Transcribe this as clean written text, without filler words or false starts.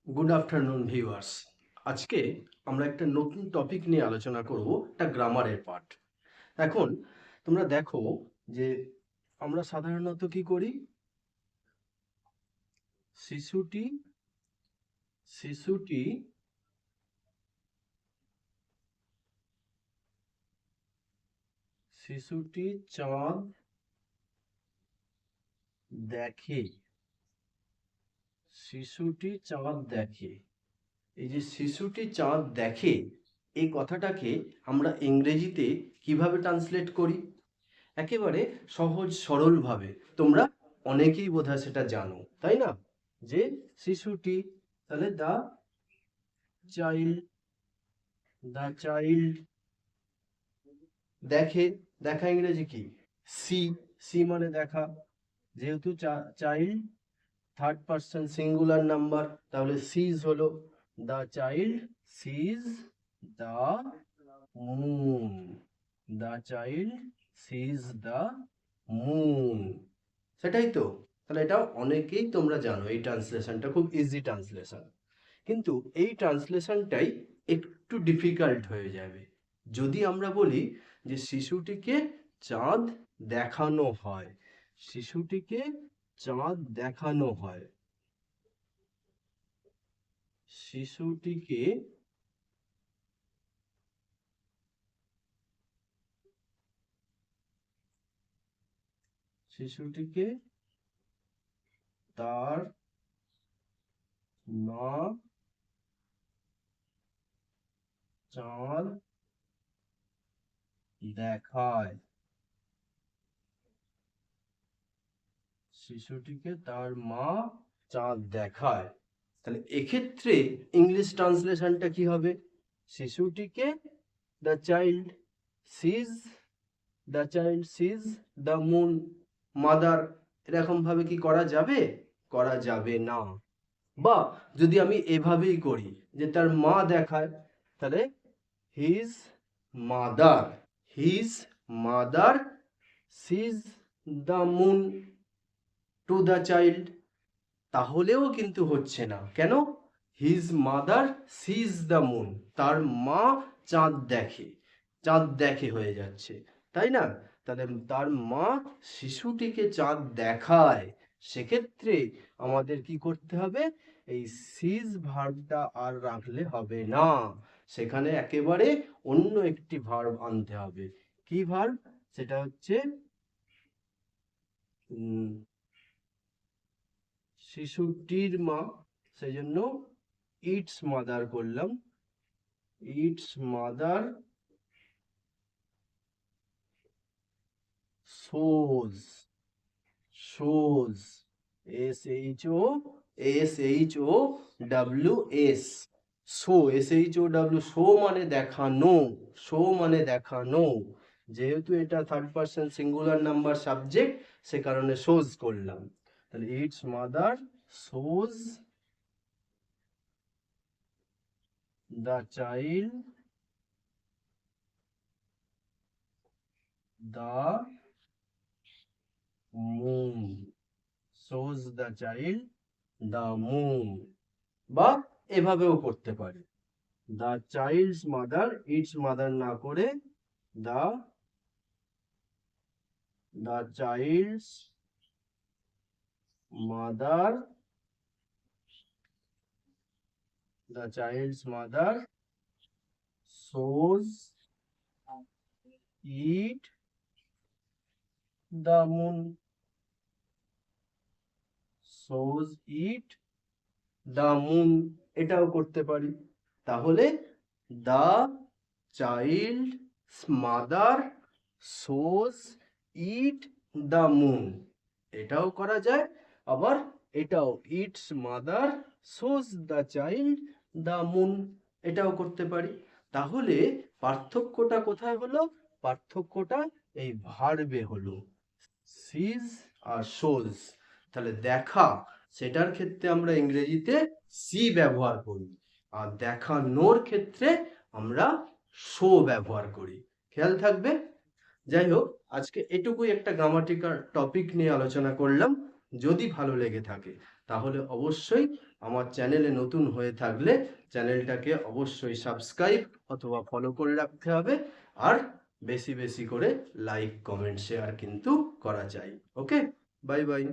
Good afternoon viewers. আজকে আমরা একটা নতুন টপিক নিয়ে আলোচনা করব, একটা গ্রামারের পার্ট। এখন তোমরা দেখো যে আমরা সাধারণত কি করি, শিশুটি শিশুটি শিশুটি চাঁদ দেখে। শিশুটি চাঁদ দেখে। এই যে শিশুটি চাঁদ দেখে, এই কথাটাকে আমরা ইংরেজিতে কিভাবে ট্রান্সলেট করি? একেবারে সহজ সরলভাবে। তোমরা অনেকেই বোধহয় সেটা জানো, তাই না? যে শিশুটি, তাহলে চাইল্ড দ্য চাইল্ড দেখে। দেখা ইংরেজি কি? সি। সি মানে দেখা। যেহেতু child third person singular number, তাহলে সিজ হলো। The child sees the moon. The child sees the moon. সেটাই তো। তাহলে এটা অনেকেই তোমরা জানো, এই ট্রান্সলেশনটা খুব ইজি ট্রান্সলেশন। কিন্তু এই ট্রান্সলেশনটাই একটু ডিফিকাল্ট হয়ে যাবে যদি আমরা বলি যে শিশুটিকে চাঁদ দেখানো হয়। শিশুটিকে চাঁদ দেখানো হয়। শিশুটিকে শিশুটিকে তার মা চাঁদ দেখায়। শিশুটিকে তার মা চাঁদ দেখায়। তাহলে এক্ষেত্রে ইংলিশ ট্রান্সলেশনটা কি হবে? শিশুটিকে the child sees the moon mother. এরকম ভাবে কি করা যাবে? করা যাবে না। বা যদি আমি এভাবেই করি যে তার মা দেখায়, তাহলে his mother his mother sees the moon to the child. তাহলেও কিন্তু হচ্ছে না। কেন? His mother sees the moon, তার মা চাঁদ দেখে। চাঁদ দেখে হয়ে যাচ্ছে, তাই না? তাহলে তার মা শিশুটিকে চাঁদ দেখায়। সেক্ষেত্রে আমাদের কি করতে হবে? এই সিজ ভার্বটা আর রাখলে হবে না। সেখানে একেবারে অন্য একটি ভার্ব আনতে হবে। কি ভার্ব? সেটা হচ্ছে শিশুটির মা। সেই জন্য ইটস মাদার করলাম। Its mother shows. Shows SHOWS। Show SHOW, show মানে দেখানো। শো মানে দেখানো। যেহেতু এটা third person singular number subject, সে কারণে শোজ করলাম। তাহলে its mother shows the child the moon. shows the child the moon। বা এভাবেও করতে পারে, the child's mother, its mother না করে the child's mother shows it the moon। shows it the moon, এটাও করতে পারি। তাহলে the child's mother shows it the moon, এটাও করা যায়। আবার এটাও it's mother shows the child the moon, এটাও করতে পারি। তাহলে পার্থক্যটা কোথায় হলো? পার্থক্যটা এই ভার্বে হলো, সিজ আর shows। তাহলে দেখা, সেটার ক্ষেত্রে আমরা ইংরেজিতে সি ব্যবহার করি, আর দেখানোর ক্ষেত্রে আমরা শো ব্যবহার করি। খেয়াল থাকবে। যাই হোক, আজকে এটুকুই একটা গ্রামাটিক্যাল টপিক নিয়ে আলোচনা করলাম। যদি ভালো লেগে থাকে তাহলে অবশ্যই আমার চ্যানেলে নতুন হয়ে থাকলে চ্যানেলটাকে অবশ্যই সাবস্ক্রাইব অথবা ফলো করে রাখতে হবে। আর বেশি বেশি করে লাইক কমেন্ট শেয়ার কিন্তু করা চাই। ওকে, বাই বাই।